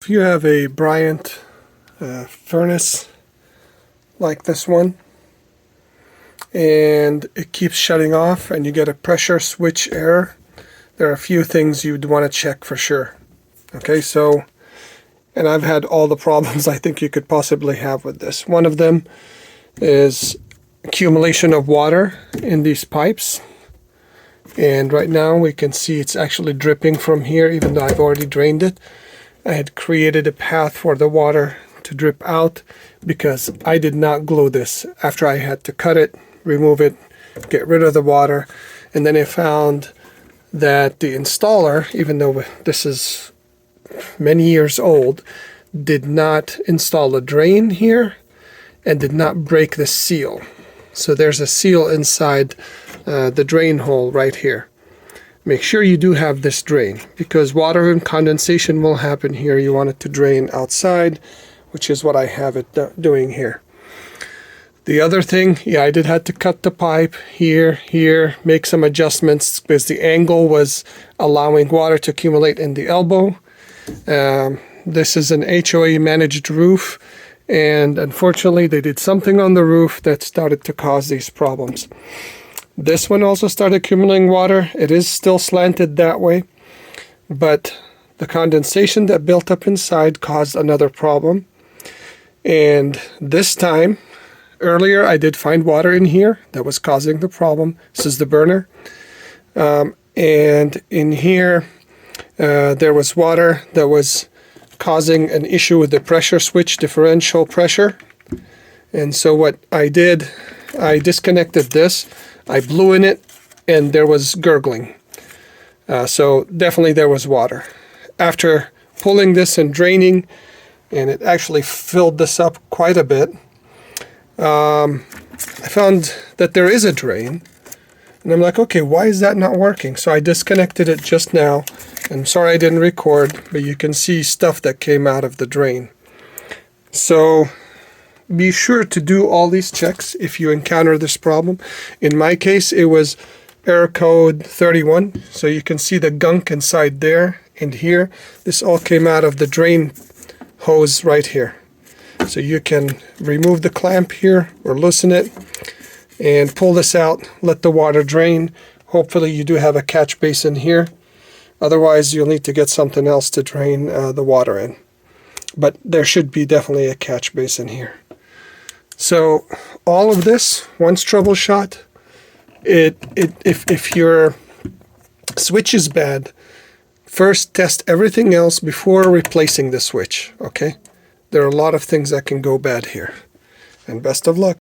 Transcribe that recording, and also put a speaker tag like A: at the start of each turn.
A: If you have a Bryant furnace like this one and it keeps shutting off and you get a pressure switch error, there are a few things you'd want to check for sure. Okay, so, and I've had all the problems I think you could possibly have with this. One of them is accumulation of water in these pipes, and right now we can see it's actually dripping from here even though I've already drained it. I had created a path for the water to drip out because I did not glue this after I had to cut it, remove it, get rid of the water. And then I found that the installer, even though this is many years old, did not install a drain here and did not break the seal. So there's a seal inside the drain hole right here. Make sure you do have this drain because water and condensation will happen here. You want it to drain outside, which is what I have it doing here. The other thing, yeah, I did have to cut the pipe here, make some adjustments because the angle was allowing water to accumulate in the elbow. This is an HOA managed roof, and unfortunately they did something on the roof that started to cause these problems. This one also started accumulating water. It is still slanted that way, but the condensation that built up inside caused another problem. And this time, earlier I did find water in here that was causing the problem. This is the burner. And in here, there was water that was causing an issue with the pressure switch differential pressure. And so what I did, I disconnected this. I blew in it and there was gurgling. So definitely there was water. After pulling this and draining, and it actually filled this up quite a bit, I found that there is a drain. And I'm like, okay, why is that not working? So I disconnected it just now. I'm sorry I didn't record, but you can see stuff that came out of the drain. So be sure to do all these checks if you encounter this problem. In my case, it was error code 31. So you can see the gunk inside there and here. This all came out of the drain hose right here. So you can remove the clamp here or loosen it and pull this out, let the water drain. Hopefully you do have a catch basin here. Otherwise, you'll need to get something else to drain the water in. But there should be definitely a catch basin here. So all of this, once troubleshot, if your switch is bad, first test everything else before replacing the switch, okay? There are a lot of things that can go bad here. And best of luck.